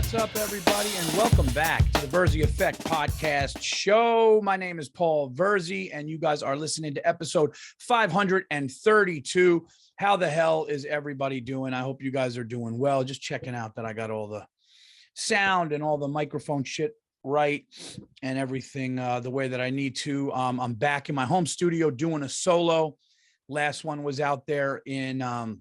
What's up, everybody, and welcome back to the Virzi Effect podcast show. My name is Paul Virzi, and you guys are listening to episode 532. How the hell is everybody doing? I hope you guys are doing well. Just checking out that I got all the sound and all the microphone shit right and everything the way that I need to. I'm back in my home studio doing a solo. Last one was out there in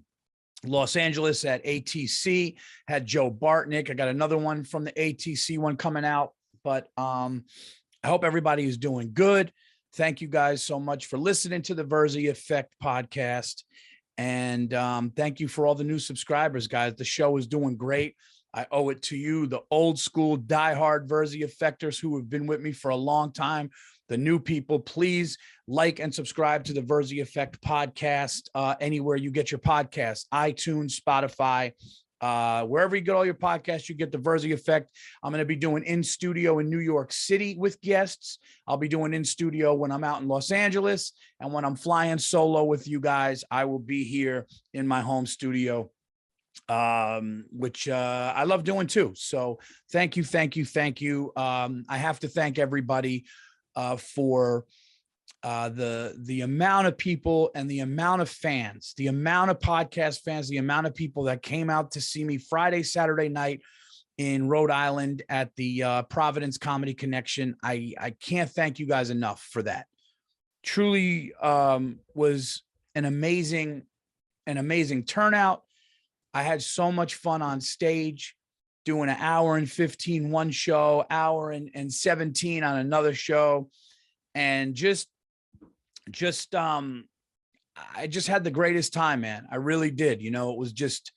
Los Angeles at ATC, had Joe Bartnick. I got another one from the ATC one coming out, but I hope everybody is doing good. Thank you guys so much for listening to the Virzi Effect podcast. And thank you for all the new subscribers, guys. The show is doing great. I owe it to you, the old school diehard Virzi Effectors who have been with me for a long time. The new people, please like and subscribe to the Virzi Effect podcast anywhere you get your podcasts, iTunes, Spotify, wherever you get all your podcasts, you get the Virzi Effect. I'm going to be doing in studio in New York City with guests. I'll be doing in studio when I'm out in Los Angeles, and when I'm flying solo with you guys, I will be here in my home studio, which I love doing too. So thank you. I have to thank everybody for the amount of people and the amount of fans, the amount of podcast fans, the amount of people that came out to see me Friday, Saturday night in Rhode Island at the Providence Comedy Connection. I can't thank you guys enough for that. Truly was an amazing turnout. I had so much fun on stage doing an hour and 15 one show, hour and 17 on another show. And I just had the greatest time, man. I really did. You know, it was just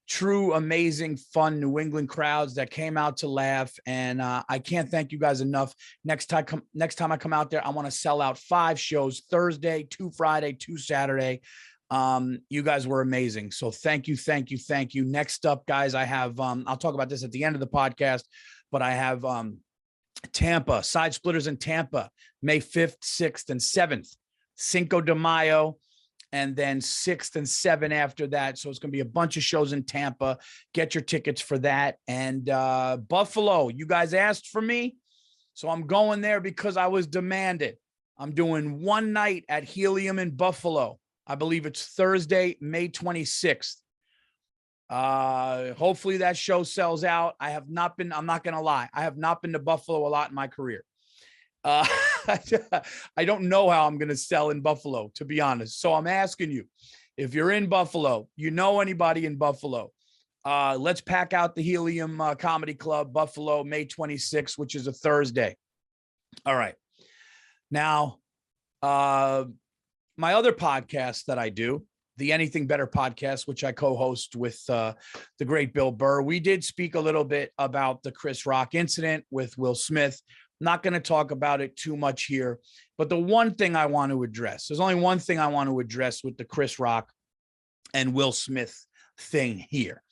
true, amazing, fun New England crowds that came out to laugh. And I can't thank you guys enough. Next time I come out there, I want to sell out 5 shows, Thursday, 2 Friday, 2 Saturday. You guys were amazing. So thank you. Next up, guys, I have, I'll talk about this at the end of the podcast, but I have Tampa, Side Splitters in Tampa, May 5th, 6th, and 7th, Cinco de Mayo, and then 6th and 7th after that. So it's going to be a bunch of shows in Tampa. Get your tickets for that. And Buffalo, you guys asked for me, so I'm going there because I was demanded. I'm doing one night at Helium in Buffalo. I believe it's Thursday, May 26th. Hopefully that show sells out. I'm not going to lie, I have not been to Buffalo a lot in my career. I don't know how I'm going to sell in Buffalo, to be honest. So I'm asking you, if you're in Buffalo, you know anybody in Buffalo, let's pack out the Helium Comedy Club, Buffalo, May 26th, which is a Thursday. All right. Now, my other podcast that I do, the Anything Better podcast, which I co-host with the great Bill Burr. We did speak a little bit about the Chris Rock incident with Will Smith. Not going to talk about it too much here, but the one thing I want to address, there's only one thing I want to address with the Chris Rock and Will Smith thing here.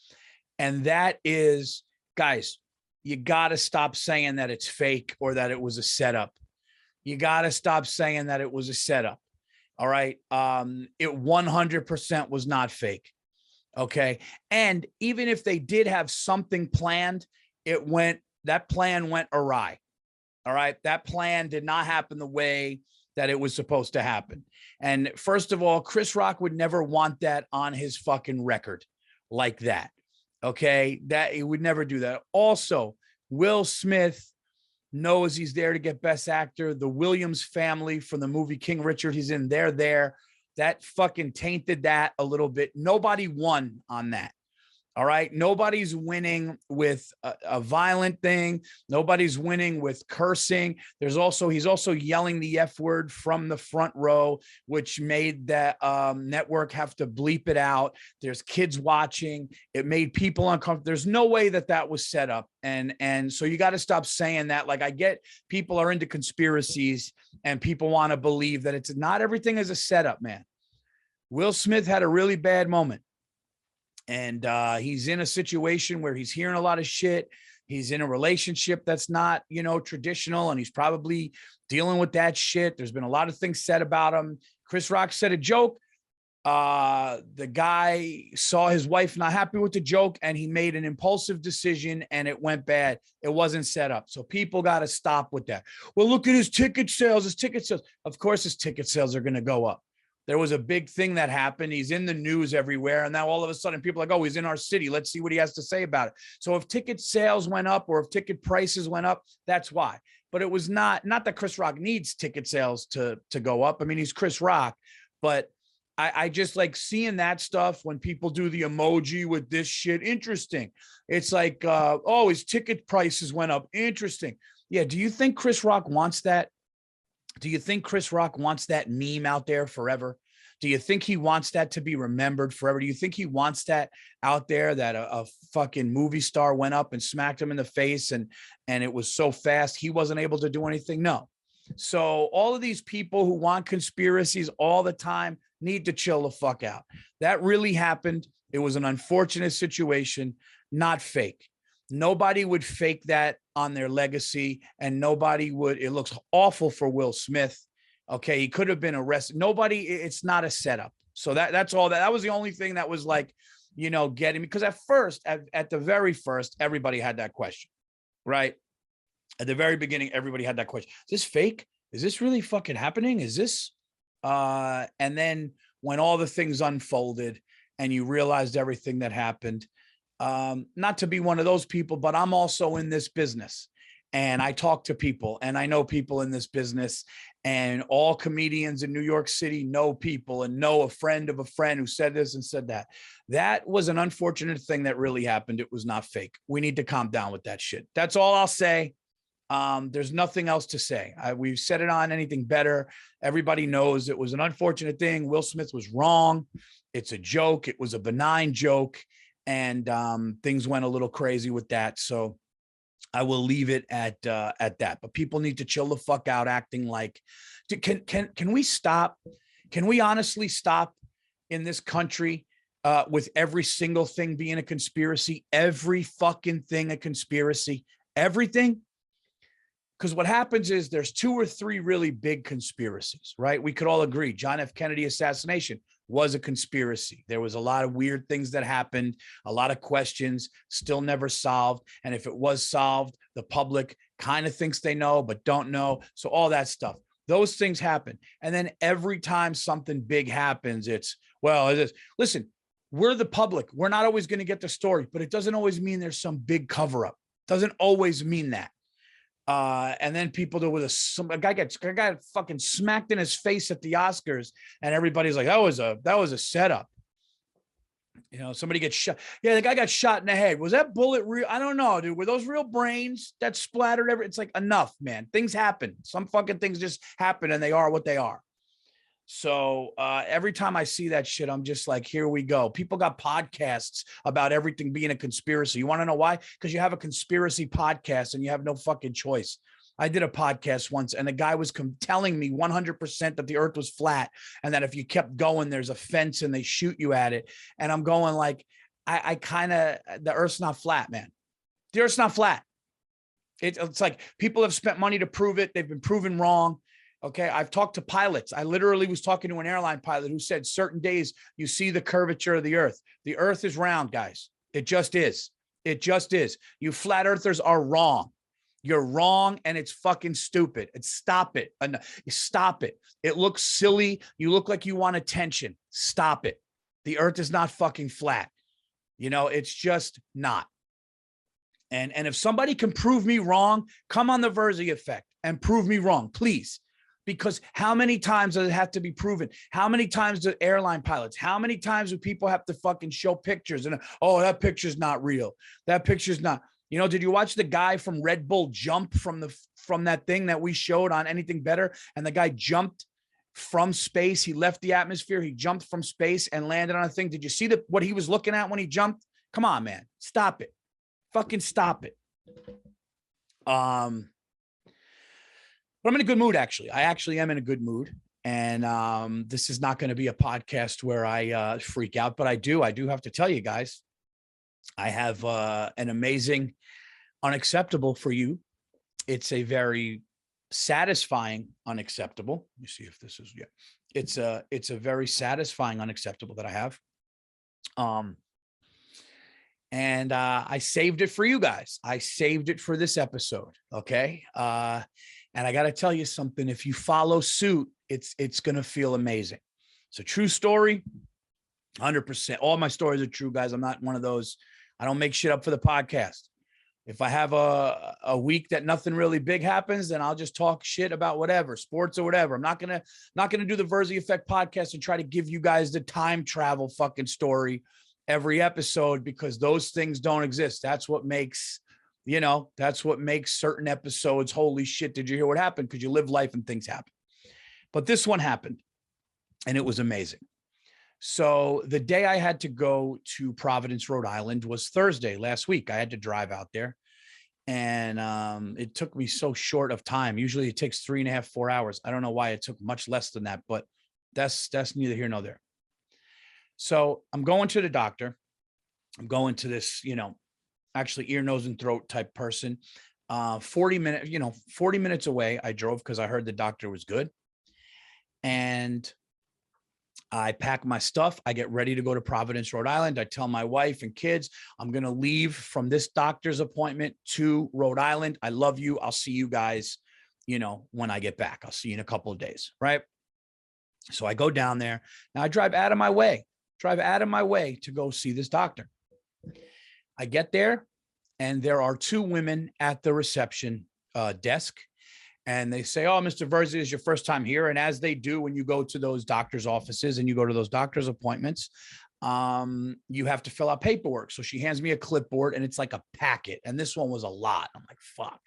And that is, guys, you got to stop saying that it's fake or that it was a setup. You got to stop saying that it was a setup. All right. It 100% was not fake. Okay. And even if they did have something planned, that plan went awry. All right. That plan did not happen the way that it was supposed to happen. And first of all, Chris Rock would never want that on his fucking record like that. Okay. That he would never do that. Also, Will Smith knows he's there to get Best Actor. The Williams family from the movie King Richard he's in, they're there. That fucking tainted that a little bit. Nobody won on that. All right. Nobody's winning with a violent thing. Nobody's winning with cursing. He's also yelling the F word from the front row, which made that network have to bleep it out. There's kids watching. It made people uncomfortable. There's no way that was set up. And so you got to stop saying that. Like, I get people are into conspiracies and people want to believe that it's not everything is a setup, man. Will Smith had a really bad moment. And he's in a situation where he's hearing a lot of shit. He's in a relationship that's not, traditional, and he's probably dealing with that shit. There's been a lot of things said about him. Chris Rock said a joke. The guy saw his wife not happy with the joke and he made an impulsive decision and it went bad. It wasn't set up. So people got to stop with that. Well, look at his ticket sales. His ticket sales. Of course, his ticket sales are going to go up. There was a big thing that happened. He's in the news everywhere. And now all of a sudden people are like, oh, he's in our city. Let's see what he has to say about it. So if ticket sales went up or if ticket prices went up, that's why. But it was not that Chris Rock needs ticket sales to go up. I mean, he's Chris Rock, but I just like seeing that stuff when people do the emoji with this shit. Interesting. It's like, oh, his ticket prices went up. Interesting. Yeah. Do you think Chris Rock wants that? Do you think Chris Rock wants that meme out there forever? Do you think he wants that to be remembered forever? Do you think he wants that out there, that a fucking movie star went up and smacked him in the face and it was so fast he wasn't able to do anything? No. So all of these people who want conspiracies all the time need to chill the fuck out. That really happened. It was an unfortunate situation, not fake. Nobody would fake that on their legacy, and nobody would. It looks awful for Will Smith. Okay, he could have been arrested. Nobody, it's not a setup. So that's all that was the only thing that was like, you know, getting me. Because at first, at the very first, everybody had that question, right? At the very beginning, everybody had that question. Is this fake? Is this really fucking happening? Is this? And then when all the things unfolded and you realized everything that happened, not to be one of those people, but I'm also in this business and I talk to people and I know people in this business, and all comedians in New York City know people and know a friend of a friend who said this and said that. That was an unfortunate thing that really happened. It was not fake. We need to calm down with that shit. That's all I'll say. There's nothing else to say. We've said it on Anything Better. Everybody knows it was an unfortunate thing. Will Smith was wrong. It's a joke. It was a benign joke. And things went a little crazy with that. So I will leave it at that. But people need to chill the fuck out acting like, can we stop? Can we honestly stop in this country with every single thing being a conspiracy? Every fucking thing a conspiracy. Everything. Because what happens is there's 2 or 3 really big conspiracies, right? We could all agree John F. Kennedy assassination was a conspiracy. There was a lot of weird things that happened, a lot of questions still never solved. And if it was solved, the public kind of thinks they know, but don't know. So all that stuff, those things happen. And then every time something big happens, it's, well, it is. Listen, we're the public. We're not always going to get the story, but it doesn't always mean there's some big cover up. Doesn't always mean that. And then people do with a guy got fucking smacked in his face at the Oscars, and everybody's like, that was a setup. You know, somebody gets shot. Yeah, the guy got shot in the head. Was that bullet real? I don't know, dude. Were those real brains that splattered It's like, enough, man. Things happen. Some fucking things just happen, and they are what they are. So every time I see that shit, I'm just like, here we go. People got podcasts about everything being a conspiracy. You want to know why? Because you have a conspiracy podcast and you have no fucking choice. I did a podcast once and the guy was telling me 100% that the earth was flat and that if you kept going, there's a fence and they shoot you at it. And I'm going like, the earth's not flat, man. The earth's not flat. It's like people have spent money to prove it. They've been proven wrong. Okay, I've talked to pilots. I literally was talking to an airline pilot who said certain days you see the curvature of the earth. The earth is round, guys. It just is. It just is. You flat earthers are wrong. You're wrong and it's fucking stupid. Stop it. Stop it. It looks silly. You look like you want attention. Stop it. The earth is not fucking flat. You know, it's just not. And if somebody can prove me wrong, come on the Virzi effect and prove me wrong, please. Because how many times does it have to be proven? How many times do airline pilots, how many times do people have to fucking show pictures and, oh, that picture's not real. That picture's not, you know, did you watch the guy from Red Bull jump from that thing that we showed on Anything Better? And the guy jumped from space. He left the atmosphere. He jumped from space and landed on a thing. Did you see what he was looking at when he jumped? Come on, man. Stop it. Fucking stop it. But I'm in a good mood, actually. I actually am in a good mood. And this is not going to be a podcast where I freak out, but I do have to tell you guys, I have an amazing unacceptable for you. It's a very satisfying unacceptable. Let me see if this is, yeah. It's a very satisfying unacceptable that I have. And I saved it for you guys. I saved it for this episode. Okay. And I got to tell you something. If you follow suit, it's going to feel amazing. It's a true story. 100%. All my stories are true, guys. I'm not one of those. I don't make shit up for the podcast. If I have a week that nothing really big happens, then I'll just talk shit about whatever, sports or whatever. I'm not gonna do the Virzi Effect podcast and try to give you guys the time travel fucking story every episode, because those things don't exist. That's what makes, that's what makes certain episodes. Holy shit, did you hear what happened? Because you live life and things happen. But this one happened, and it was amazing. So the day I had to go to Providence, Rhode Island was Thursday last week. I had to drive out there, and it took me so short of time. Usually it takes 3.5, 4 hours. I don't know why it took much less than that, but that's neither here nor there. So I'm going to the doctor. I'm going to this, actually ear, nose, and throat type person. 40 minutes away, I drove because I heard the doctor was good. And I pack my stuff. I get ready to go to Providence, Rhode Island. I tell my wife and kids, I'm going to leave from this doctor's appointment to Rhode Island. I love you. I'll see you guys, when I get back. I'll see you in a couple of days. Right. So I go down there. Now I drive out of my way to go see this doctor. I get there, and there are two women at the reception desk. And they say, oh, Mr. Virzi, is your first time here. And as they do when you go to those doctor's offices and you go to those doctor's appointments, you have to fill out paperwork. So she hands me a clipboard, and it's like a packet. And this one was a lot. I'm like, fuck.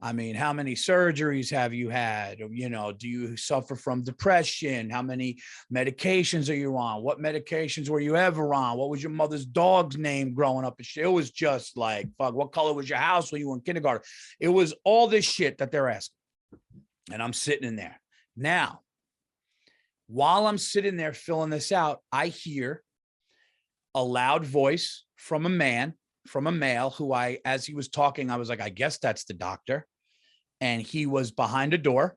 I mean, how many surgeries have you had? Do you suffer from depression? How many medications are you on? What medications were you ever on? What was your mother's dog's name growing up? It was just like, fuck, what color was your house when you were in kindergarten? It was all this shit that they're asking. And I'm sitting in there. Now, while I'm sitting there filling this out, I hear a loud voice from a male who as he was talking, I was like, I guess that's the doctor. And he was behind a door.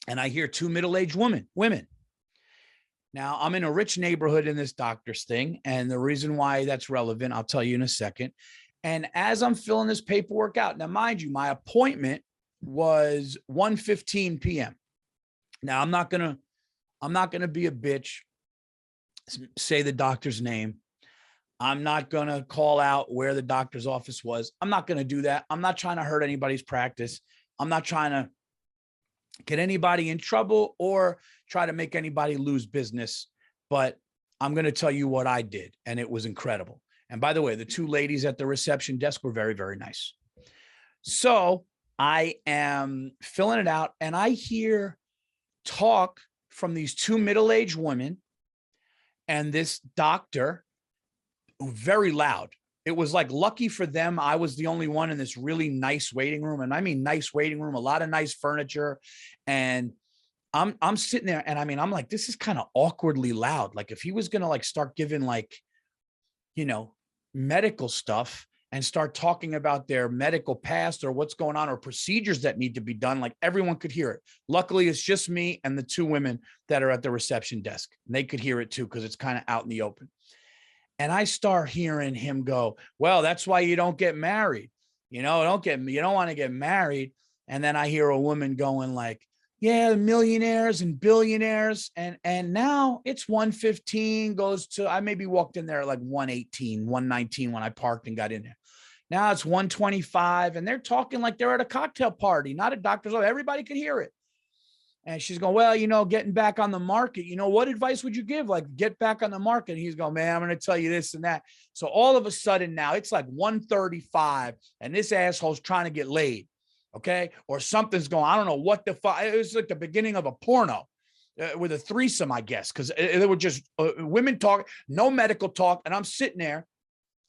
And I hear two middle-aged women. Now, I'm in a rich neighborhood in this doctor's thing. And the reason why that's relevant, I'll tell you in a second. And as I'm filling this paperwork out, now, mind you, my appointment was 1:15 p.m. Now, I'm not gonna be a bitch, say the doctor's name. I'm not gonna call out where the doctor's office was. I'm not gonna do that. I'm not trying to hurt anybody's practice. I'm not trying to get anybody in trouble or try to make anybody lose business. But I'm gonna tell you what I did, and it was incredible. And by the way, the two ladies at the reception desk were very, very nice. So I am filling it out, and I hear talk from these two middle-aged women and this doctor, very loud. It was like, lucky for them, I was the only one in this really nice waiting room. And I mean, nice waiting room, a lot of nice furniture. And I'm sitting there, and I mean, I'm like, this is kind of awkwardly loud. Like, if he was going to like start giving like, medical stuff and start talking about their medical past or what's going on or procedures that need to be done, like, everyone could hear it. Luckily, it's just me and the two women that are at the reception desk. And they could hear it too, because it's kind of out in the open. And I start hearing him go, well, that's why you don't get married. You don't want to get married. And then I hear a woman going like, yeah, millionaires and billionaires. And now it's 1:15 goes to, I maybe walked in there at like 1:18, 1:19 when I parked and got in there. Now it's 1:25, and they're talking like they're at a cocktail party, not a doctor's office. Everybody could hear it. And she's going, well, getting back on the market, what advice would you give? Like, get back on the market. And he's going, man, I'm going to tell you this and that. So all of a sudden now it's like 1:35, and this asshole's trying to get laid. Okay. Or something's going, I don't know what the fuck. It was like the beginning of a porno with a threesome, I guess. Cause they were just women talk, no medical talk. And I'm sitting there,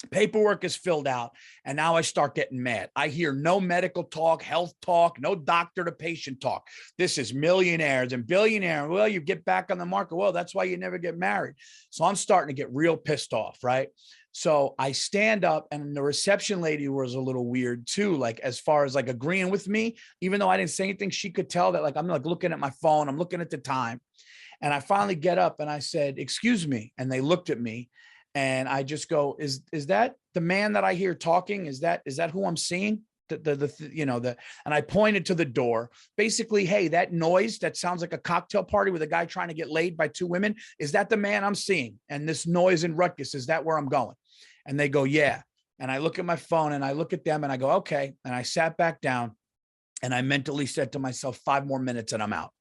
paperwork is filled out. And now I start getting mad. I hear no medical talk, health talk, no doctor to patient talk. This is millionaires and billionaires. Well, you get back on the market. Well, that's why you never get married. So I'm starting to get real pissed off. Right. So I stand up, and the reception lady was a little weird too. Like, as far as like agreeing with me, even though I didn't say anything, she could tell that like, I'm like looking at my phone, I'm looking at the time. And I finally get up and I said, excuse me. And they looked at me and I just go, is that the man that I hear talking? Is that who I'm seeing? And I pointed to the door, basically, hey, that noise that sounds like a cocktail party with a guy trying to get laid by two women, is that the man I'm seeing? And this noise and ruckus, is that where I'm going? And they go, yeah. And I look at my phone and I look at them and I go, okay. And I sat back down and I mentally said to myself, 5 more minutes and I'm out.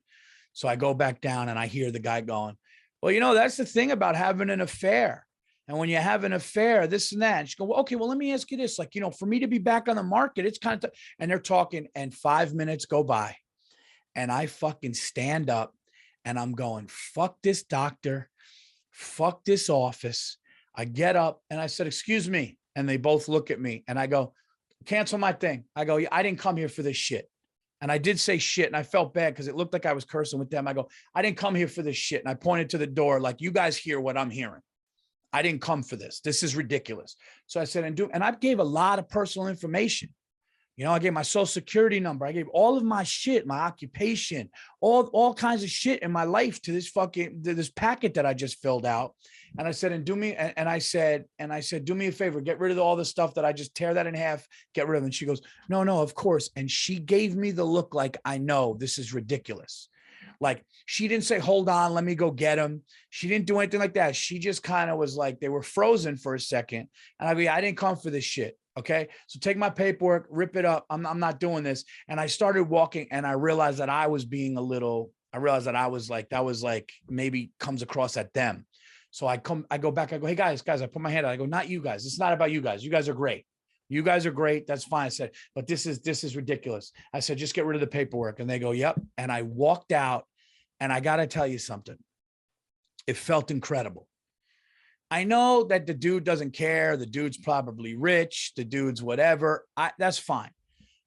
So I go back down and I hear the guy going, well, that's the thing about having an affair. And when you have an affair, this and that, and she go, well, okay, well, let me ask you this. Like, for me to be back on the market, it's kind of, and they're talking and 5 minutes go by and I fucking stand up and I'm going, fuck this doctor, fuck this office. I get up and I said, excuse me. And they both look at me and I go, cancel my thing. I go, I didn't come here for this shit. And I did say shit and I felt bad because it looked like I was cursing with them. I go, I didn't come here for this shit. And I pointed to the door like, you guys hear what I'm hearing. I didn't come for this. This is ridiculous. So I said, and I gave a lot of personal information. I gave my social security number. I gave all of my shit, my occupation, all kinds of shit in my life to this packet that I just filled out. And I said, and I said, do me a favor, get rid of all the stuff that I just tear that in half, get rid of it. And she goes, no, of course. And she gave me the look like, I know this is ridiculous. Like she didn't say, hold on, let me go get him. She didn't do anything like that. She just kind of was like, they were frozen for a second. And I go, I didn't come for this shit. Okay. So take my paperwork, rip it up. I'm not doing this. And I started walking and I realized that I was being that was like, maybe comes across at them. So I go back, I go, hey guys, I put my hand out. I go, not you guys. It's not about you guys. You guys are great. You guys are great. That's fine. I said, but this is ridiculous. I said, just get rid of the paperwork. And they go, yep. And I walked out and I got to tell you something. It felt incredible. I know that the dude doesn't care. The dude's probably rich. The dude's whatever. That's fine.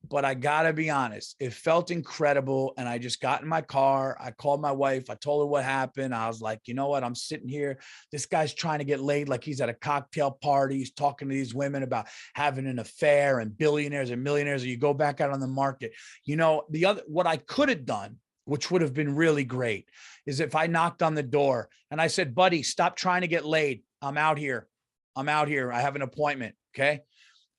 But I got to be honest. It felt incredible. And I just got in my car. I called my wife. I told her what happened. I was like, you know what? I'm sitting here. This guy's trying to get laid like he's at a cocktail party. He's talking to these women about having an affair and billionaires and millionaires. And you go back out on the market. What I could have done, which would have been really great, is if I knocked on the door and I said, buddy, stop trying to get laid. I'm out here. I have an appointment. Okay.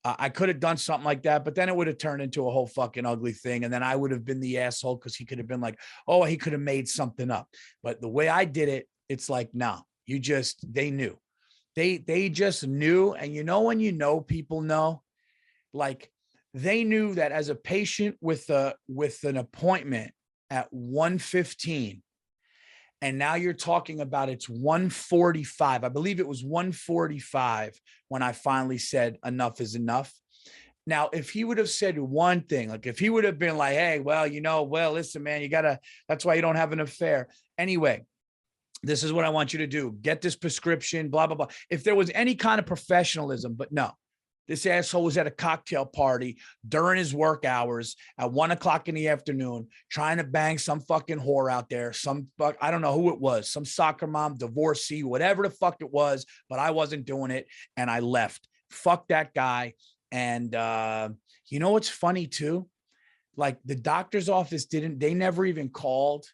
I could have done something like that, but then it would have turned into a whole fucking ugly thing. And then I would have been the asshole because he could have been like, oh, he could have made something up. But the way I did it, it's like, no, they knew. They just knew. And when people know, like they knew that as a patient with an appointment at 1:15, and now you're talking about it's 1:45. I believe it was 1:45 when I finally said enough is enough. Now, if he would have said one thing, like if he would have been like, hey, well, listen, man, that's why you don't have an affair. Anyway, this is what I want you to do. Get this prescription, blah, blah, blah. If there was any kind of professionalism, but no. This asshole was at a cocktail party during his work hours at 1:00 in the afternoon, trying to bang some fucking whore out there. I don't know who it was, some soccer mom, divorcee, whatever the fuck it was, but I wasn't doing it. And I left. Fuck that guy. And what's funny too? Like the doctor's office they never even called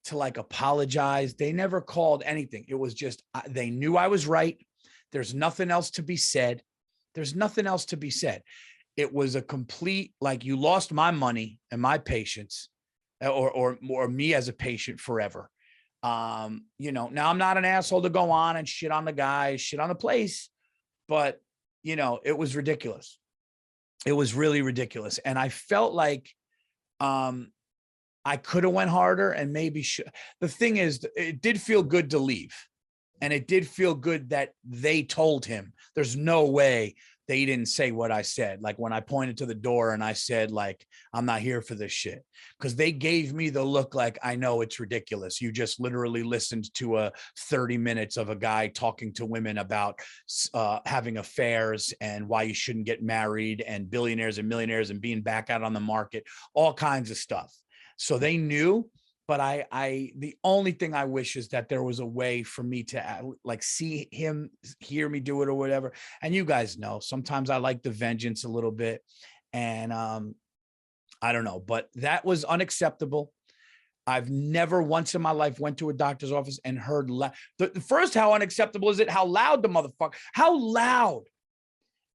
to like apologize. They never called anything. It was just, they knew I was right. There's nothing else to be said. There's nothing else to be said. It was a complete, like, you lost my money and my patience or me as a patient forever. Now I'm not an asshole to go on and shit on the guy, shit on the place, but it was ridiculous. It was really ridiculous. And I felt like, I could have went harder and maybe the thing is, it did feel good to leave. And it did feel good that they told him. There's no way they didn't say what I said. Like when I pointed to the door and I said, like, I'm not here for this shit. Because they gave me the look like, I know it's ridiculous. You just literally listened to 30 minutes of a guy talking to women about having affairs and why you shouldn't get married and billionaires and millionaires and being back out on the market, all kinds of stuff. So they knew. But the only thing I wish is that there was a way for me to like see him, hear me do it or whatever. And you guys know, sometimes I like the vengeance a little bit. And I don't know, but that was unacceptable. I've never once in my life went to a doctor's office and heard the first, how unacceptable is it? How loud the motherfucker, how loud.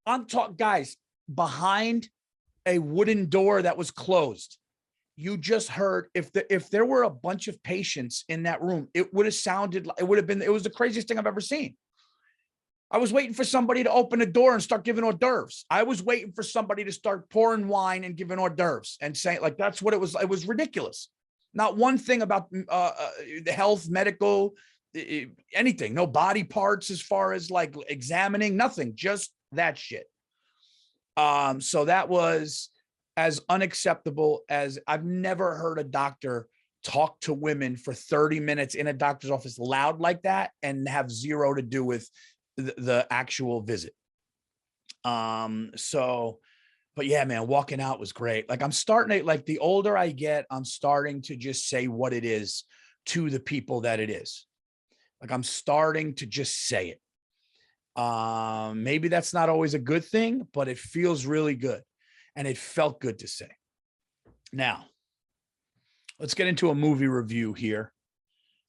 I'm talking, guys, behind a wooden door that was closed. You just heard, if there were a bunch of patients in that room, it would have sounded like, it was the craziest thing I've ever seen. I was waiting for somebody to open a door and start giving hors d'oeuvres. I was waiting for somebody to start pouring wine and giving hors d'oeuvres and saying, like, that's what it was. It was ridiculous. Not one thing about the health, medical, anything, no body parts as far as like examining, nothing, just that shit. So that was as unacceptable as I've never heard a doctor talk to women for 30 minutes in a doctor's office loud like that and have zero to do with the actual visit. But yeah, man, walking out was great. Like I'm starting to, like the older I get, I'm starting to just say what it is to the people that it is. Like I'm starting to just say it. Maybe that's not always a good thing, but it feels really good. And it felt good to say. Now, let's get into a movie review here.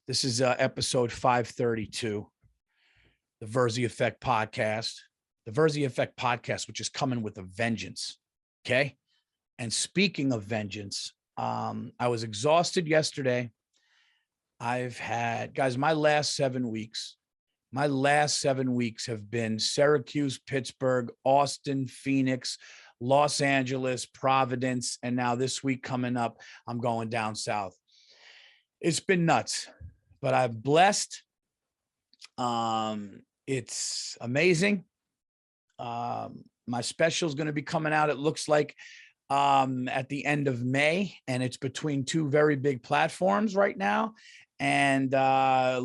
This is episode 532, the Virzi Effect podcast. The Virzi Effect podcast, which is coming with a vengeance. Okay. And speaking of vengeance, I was exhausted yesterday. I've had, guys, my last 7 weeks have been Syracuse, Pittsburgh, Austin, Phoenix, Los Angeles, Providence. And now this week coming up, I'm going down south. It's been nuts, but I'm blessed. It's amazing. My special is going to be coming out, it looks like, at the end of May, and it's between two very big platforms right now. And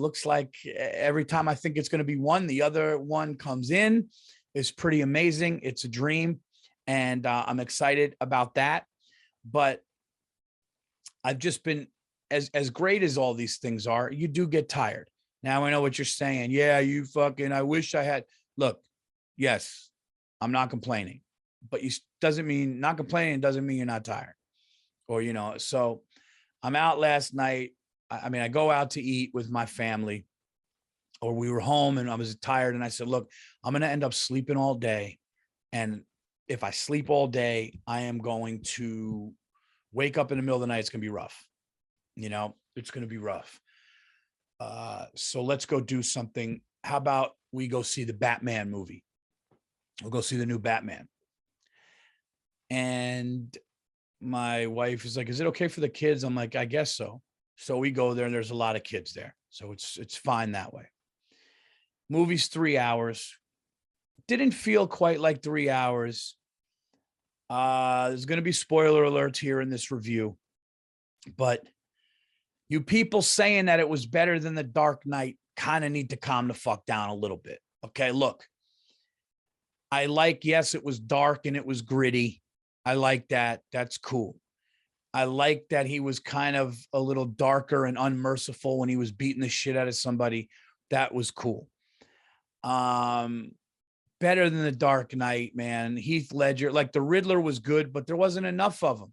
looks like every time I think it's going to be one, the other one comes in. It's pretty amazing. It's a dream. And I'm excited about that. But I've just been, as great as all these things are, you do get tired. Now I know what you're saying. Yeah, you fucking, I wish I had. Look, yes, I'm not complaining, but you doesn't mean not complaining doesn't mean you're not tired, or, you know. So I'm out last night. I mean, I go out to eat with my family, or we were home and I was tired. And I said, look, I'm going to end up sleeping all day. And if I sleep all day, I am going to wake up in the middle of the night. It's going to be rough. You know, it's going to be rough. So let's go do something. How about we go see the Batman movie? We'll go see the new Batman. And my wife is like, is it okay for the kids? I'm like, I guess so. So we go there and there's a lot of kids there. So it's fine that way. Movie's 3 hours. Didn't feel quite like 3 hours. There's going to be spoiler alerts here in this review, but you people saying that it was better than The Dark Knight kind of need to calm the fuck down a little bit. Okay, look, I like, yes, it was dark and it was gritty. I like that. That's cool. I like that he was kind of a little darker and unmerciful when he was beating the shit out of somebody. That was cool. Better than The Dark Knight, man. Heath Ledger, like the Riddler was good, but there wasn't enough of him.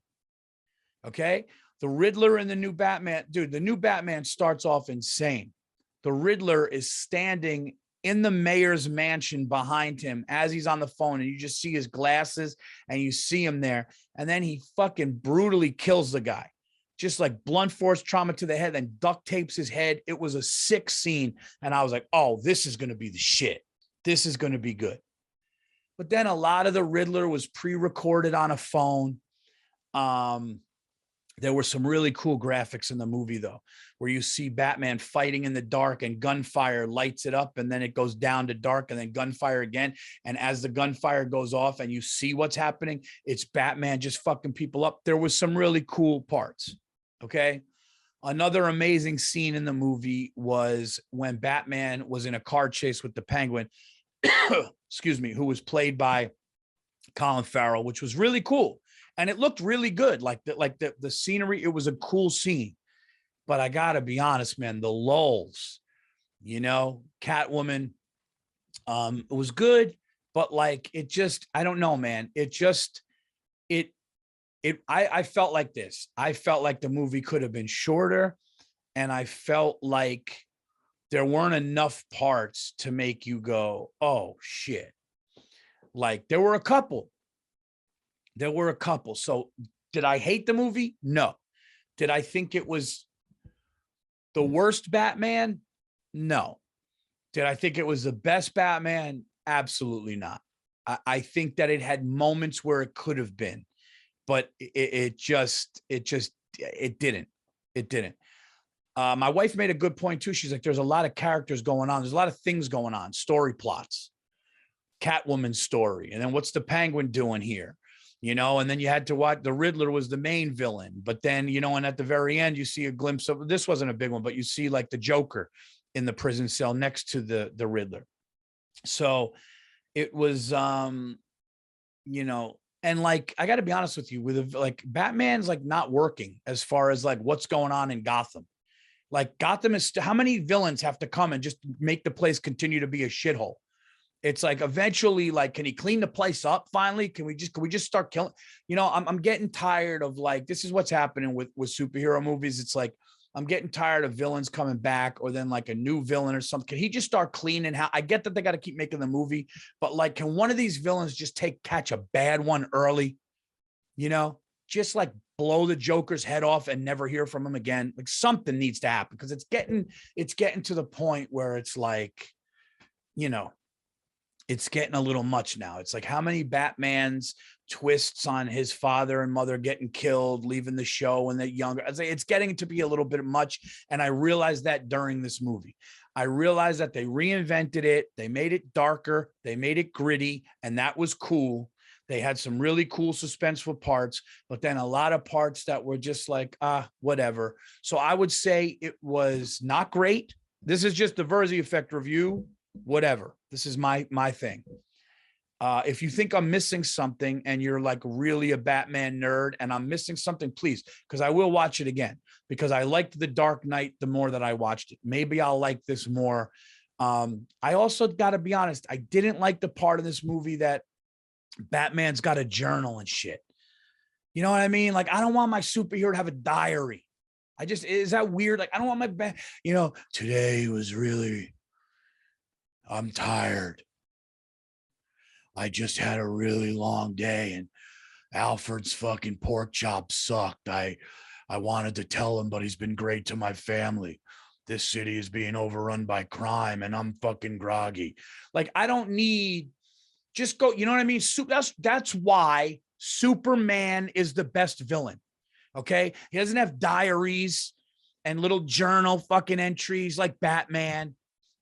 Okay. The Riddler in the new Batman, dude, the new Batman starts off insane. The Riddler is standing in the mayor's mansion behind him as he's on the phone, and you just see his glasses and you see him there. And then he fucking brutally kills the guy, just like blunt force trauma to the head, and duct tapes his head. It was a sick scene. And I was like, oh, this is going to be the shit. This is going to be good. But then a lot of the Riddler was pre-recorded on a phone. There were some really cool graphics in the movie, though, where you see Batman fighting in the dark and gunfire lights it up, and then it goes down to dark and then gunfire again. And as the gunfire goes off and you see what's happening, it's Batman just fucking people up. There was some really cool parts. Okay. Another amazing scene in the movie was when Batman was in a car chase with the Penguin, excuse me, who was played by Colin Farrell, which was really cool. And it looked really good. Like the scenery, it was a cool scene. But I gotta be honest, man, the lulls, you know, Catwoman, it was good, but like, it just, I don't know, man. It I felt like this. I felt like the movie could have been shorter, and I felt like there weren't enough parts to make you go, oh shit. Like there were a couple. There were a couple. So did I hate the movie? No. Did I think it was the worst Batman? No. Did I think it was the best Batman? Absolutely not. I think that it had moments where it could have been, but it didn't. It didn't. My wife made a good point too. She's like, there's a lot of characters going on. There's a lot of things going on, story plots, Catwoman's story. And then what's the Penguin doing here? You know, and then you had to watch the Riddler was the main villain, but then, you know, and at the very end, you see a glimpse of, this wasn't a big one, but you see like the Joker in the prison cell next to the Riddler. So it was, you know, and like, I got to be honest with you, with like Batman's like not working as far as like what's going on in Gotham. Like Gotham is, how many villains have to come and just make the place continue to be a shithole? It's like eventually, like, can he clean the place up finally? Can we just start killing? You know, I'm getting tired of like, this is what's happening with superhero movies. It's like, I'm getting tired of villains coming back or then like a new villain or something. Can he just start cleaning how? I get that they got to keep making the movie, but like, can one of these villains just catch a bad one early? You know, just like blow the Joker's head off and never hear from him again. Like something needs to happen because it's getting to the point where it's like, you know, it's getting a little much now. It's like how many Batman's twists on his father and mother getting killed, leaving the show when they're younger. It's getting to be a little bit much. And I realized that during this movie. I realized that they reinvented it. They made it darker. They made it gritty. And that was cool. They had some really cool suspenseful parts, but then a lot of parts that were just like, whatever. So I would say it was not great. This is just the Virzi Effect review. Whatever. This is my thing. If you think I'm missing something and you're like really a Batman nerd and I'm missing something, please, because I will watch it again because I liked The Dark Knight the more that I watched it. Maybe I'll like this more. I also got to be honest. I didn't like the part of this movie that Batman's got a journal and shit. You know what I mean? Like, I don't want my superhero to have a diary. Is that weird? Like, I don't want my, you know, today was really, I'm tired. I just had a really long day and Alfred's fucking pork chop sucked. I wanted to tell him, but he's been great to my family. This city is being overrun by crime and I'm fucking groggy. Like, I don't need, just go, you know what I mean? That's why Superman is the best villain. Okay. He doesn't have diaries and little journal fucking entries like Batman.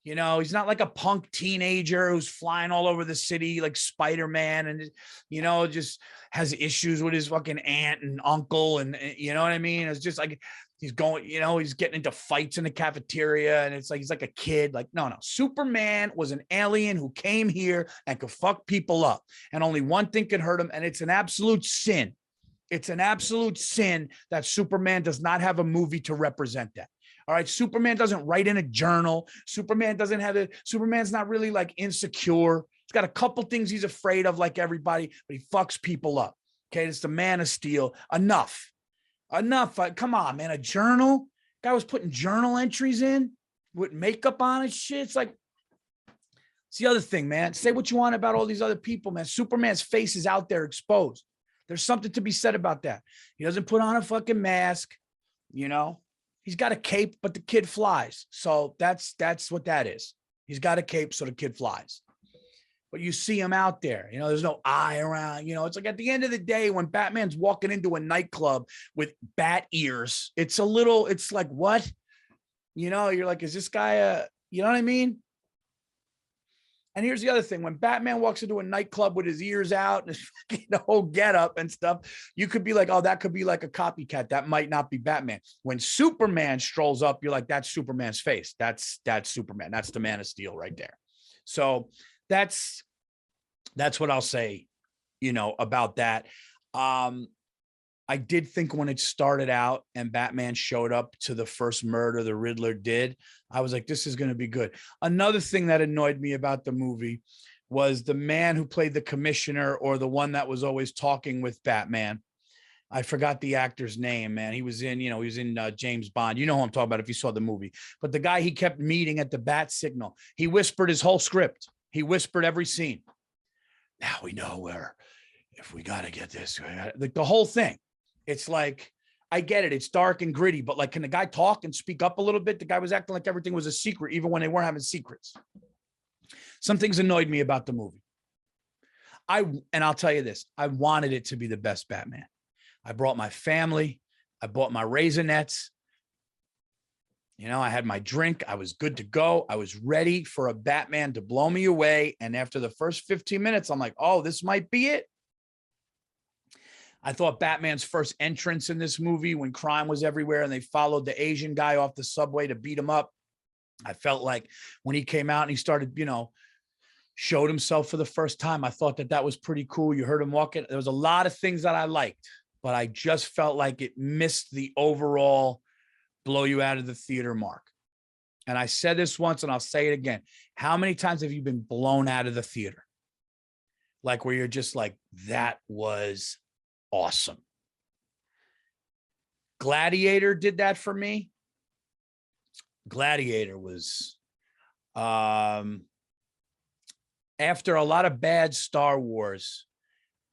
You know, he's not like a punk teenager who's flying all over the city like Spider-Man and, you know, just has issues with his fucking aunt and uncle. And you know what I mean? It's just like he's going, you know, he's getting into fights in the cafeteria and it's like he's like a kid. Like, no. Superman was an alien who came here and could fuck people up. And only one thing could hurt him. And it's an absolute sin. It's an absolute sin that Superman does not have a movie to represent that. All right. Superman doesn't write in a journal. Superman doesn't have it. Superman's not really like insecure. He's got a couple things he's afraid of like everybody, but he fucks people up. Okay. It's the Man of Steel. Enough. Come on, man. A journal. Guy was putting journal entries in with makeup on and shit. It's like, it's the other thing, man. Say what you want about all these other people, man. Superman's face is out there exposed. There's something to be said about that. He doesn't put on a fucking mask, you know. He's got a cape, but the kid flies. So that's what that is. He's got a cape, so the kid flies. But you see him out there, you know, there's no eye around, you know, it's like at the end of the day, when Batman's walking into a nightclub with bat ears, it's like, what? You know, you're like, is this guy you know what I mean? And here's the other thing. When Batman walks into a nightclub with his ears out and the whole getup and stuff, you could be like, oh, that could be like a copycat. That might not be Batman. When Superman strolls up, you're like, that's Superman's face. That's Superman. That's the Man of Steel right there. So that's what I'll say, you know, about that. I did think when it started out and Batman showed up to the first murder the Riddler did, I was like, this is going to be good. Another thing that annoyed me about the movie was the man who played the commissioner or the one that was always talking with Batman. I forgot the actor's name, man. He was in, he was in James Bond. You know who I'm talking about if you saw the movie. But the guy he kept meeting at the bat signal, he whispered his whole script. He whispered every scene. Now we know where, if we got to get this, like the whole thing. It's like, I get it. It's dark and gritty, but like, can the guy talk and speak up a little bit? The guy was acting like everything was a secret, even when they weren't having secrets. Some things annoyed me about the movie. And I'll tell you this, I wanted it to be the best Batman. I brought my family. I bought my Raisinets. I had my drink. I was good to go. I was ready for a Batman to blow me away. And after the first 15 minutes, I'm like, oh, this might be it. I thought Batman's first entrance in this movie, when crime was everywhere and they followed the Asian guy off the subway to beat him up, I felt like when he came out and he started, showed himself for the first time, I thought that was pretty cool. You heard him walking. There was a lot of things that I liked, but I just felt like it missed the overall blow you out of the theater mark. And I said this once and I'll say it again. How many times have you been blown out of the theater? Like where you're just like, that was awesome. Gladiator did that for me. Gladiator was, after a lot of bad Star Wars,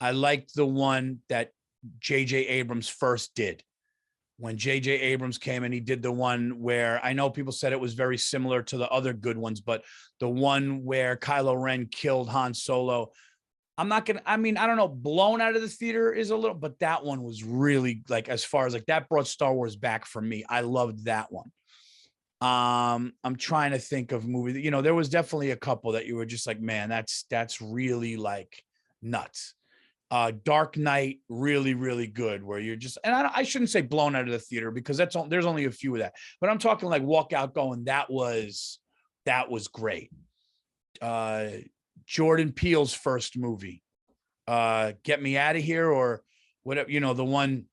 I liked the one that J.J. Abrams first did. When J.J. Abrams came and he did the one where, I know people said it was very similar to the other good ones, but the one where Kylo Ren killed Han Solo, I don't know, blown out of the theater is a little, but that one was really, like, as far as like, that brought Star Wars back for me. I loved that one. I'm trying to think of movies, there was definitely a couple that you were just like, man, that's really like nuts. Dark Knight, really, really good, where you're just, and I shouldn't say blown out of the theater because there's only a few of that, but I'm talking like walk out going, that was great. Jordan Peele's first movie, Get Me Out of Here, or whatever, the one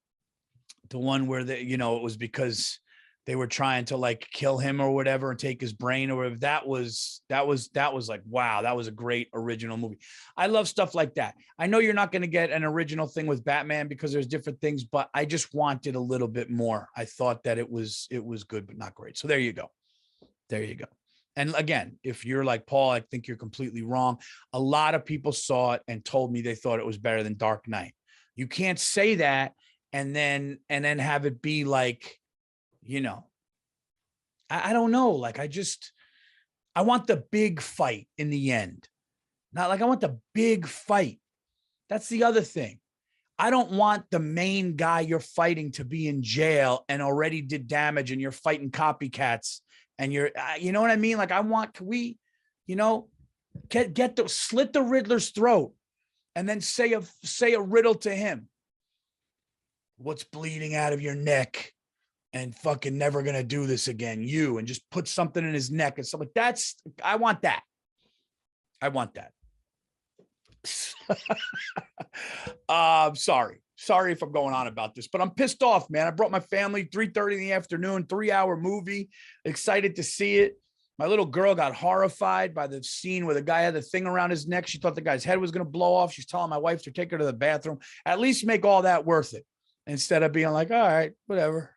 where it was because they were trying to like kill him or whatever and take his brain or whatever. That was like, wow, that was a great original movie. I love stuff like that. I know you're not going to get an original thing with Batman because there's different things, but I just wanted a little bit more. I thought that it was good, but not great. So there you go. There you go. And again, if you're like Paul, I think you're completely wrong. A lot of people saw it and told me they thought it was better than Dark Knight. You can't say that and then have it be like, I don't know. Like, I want the big fight in the end. Not like I want the big fight. That's the other thing. I don't want the main guy you're fighting to be in jail and already did damage and you're fighting copycats and you're, you know what I mean? Like can we, slit the Riddler's throat and then say a riddle to him. What's bleeding out of your neck and fucking never going to do this again, and just put something in his neck and stuff like that. I want that. Sorry if I'm going on about this, but I'm pissed off, man. I brought my family, 3:30 in the afternoon, 3-hour movie, excited to see it. My little girl got horrified by the scene where the guy had the thing around his neck. She thought the guy's head was going to blow off. She's telling my wife to take her to the bathroom. At least make all that worth it instead of being like, all right, whatever.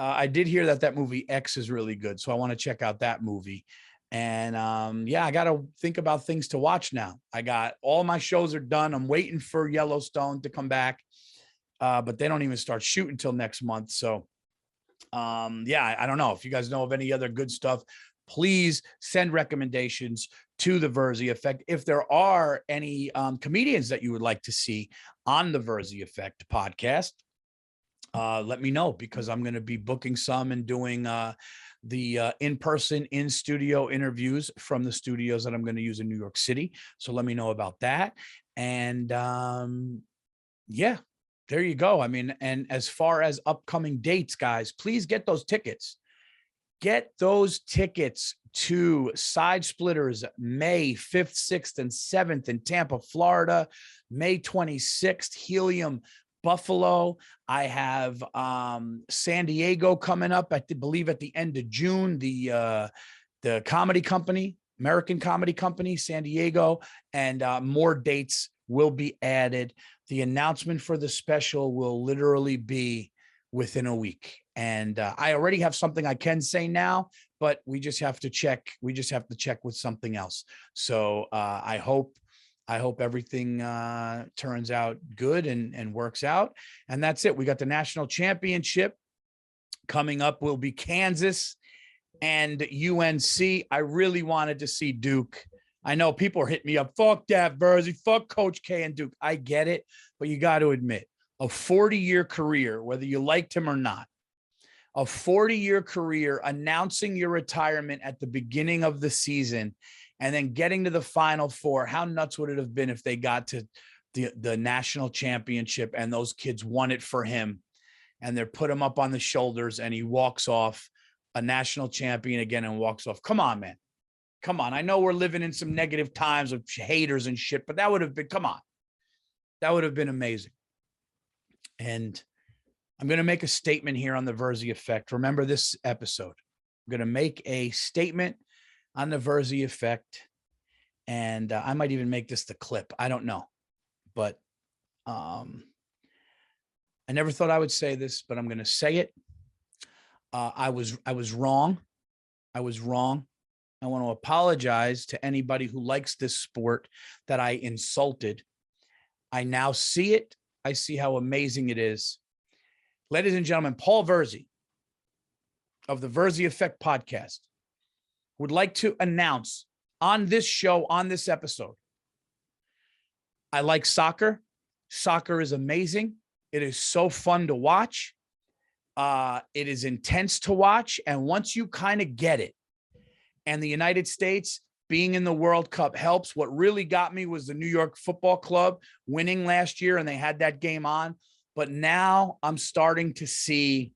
I did hear that movie X is really good, so I want to check out that movie. And I got to think about things to watch now. I got all my shows are done. I'm waiting for Yellowstone to come back, but they don't even start shooting until next month. So, I don't know if you guys know of any other good stuff. Please send recommendations to the Virzi Effect. If there are any comedians that you would like to see on the Virzi Effect podcast, let me know, because I'm going to be booking some and doing the in-person, in-studio interviews from the studios that I'm going to use in New York City. So let me know about that. And there you go. I mean, and as far as upcoming dates, guys, please get those tickets. Get those tickets to Side Splitters May 5th, 6th, and 7th in Tampa, Florida. May 26th, Helium, Buffalo. I have San Diego coming up, I believe at the end of June, the comedy company, American Comedy Company, San Diego, and more dates will be added. The announcement for the special will literally be within a week. And I already have something I can say now, but we just have to check. We just have to check with something else. So I hope everything turns out good and works out. And that's it. We got the national championship coming up. Will be Kansas and UNC. I really wanted to see Duke. I know people are hitting me up. Fuck that, Virzi. Fuck Coach K and Duke. I get it, but you got to admit, a 40-year career, whether you liked him or not, a 40-year career, announcing your retirement at the beginning of the season and then getting to the Final Four. How nuts would it have been if they got to the national championship and those kids won it for him and they're put him up on the shoulders and he walks off a national champion again and walks off. Come on, man. Come on. I know we're living in some negative times of haters and shit, but that would have been, come on. That would have been amazing. And I'm going to make a statement here on the Virzi effect. Remember this episode. I'm going to make a statement on the Virzi effect. And I might even make this the clip. I don't know. But I never thought I would say this, but I'm going to say it. I was wrong. I was wrong. I want to apologize to anybody who likes this sport that I insulted. I now see it. I see how amazing it is. Ladies and gentlemen, Paul Virzi of the Virzi Effect podcast would like to announce on this show, on this episode, I like soccer. Soccer is amazing. It is so fun to watch. It is intense to watch. And once you kind of get it, and the United States being in the World Cup helps. What really got me was the New York Football Club winning last year, and they had that game on. But now I'm starting to see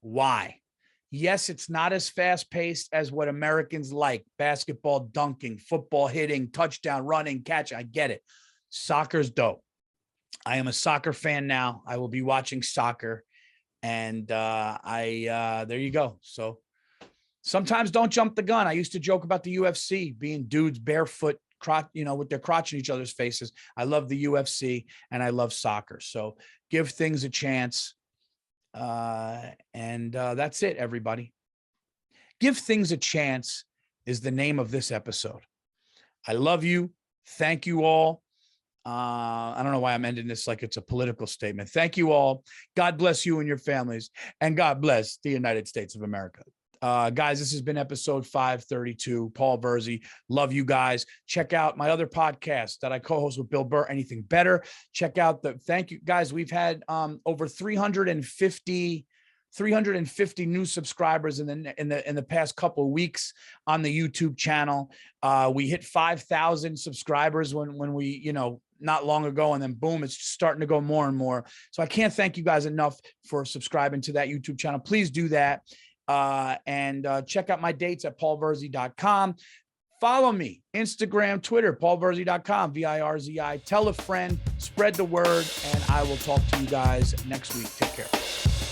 why. Yes, it's not as fast-paced as what Americans like. Basketball dunking, football hitting, touchdown, running, catch. I get it. Soccer's dope. I am a soccer fan now. I will be watching soccer. And there you go. So sometimes don't jump the gun. I used to joke about the UFC being dudes barefoot, with their crotch in each other's faces. I love the UFC and I love soccer. So give things a chance. And that's it, everybody. Give things a chance is the name of this episode. I love you. Thank you all. I don't know why I'm ending this like it's a political statement. Thank you all. God bless you and your families. And God bless the United States of America. Guys, this has been episode 532. Paul Virzi. Love you guys. Check out my other podcast that I co-host with Bill Burr, Anything Better. Check out thank you guys. We've had over 350 new subscribers in the past couple of weeks on the YouTube channel. We hit 5,000 subscribers when we, not long ago, and then boom, it's starting to go more and more. So I can't thank you guys enough for subscribing to that YouTube channel. Please do that. And check out my dates at paulvirzi.com. Follow me, Instagram, Twitter, paulvirzi.com, VIRZI. Tell a friend, spread the word, and I will talk to you guys next week. Take care.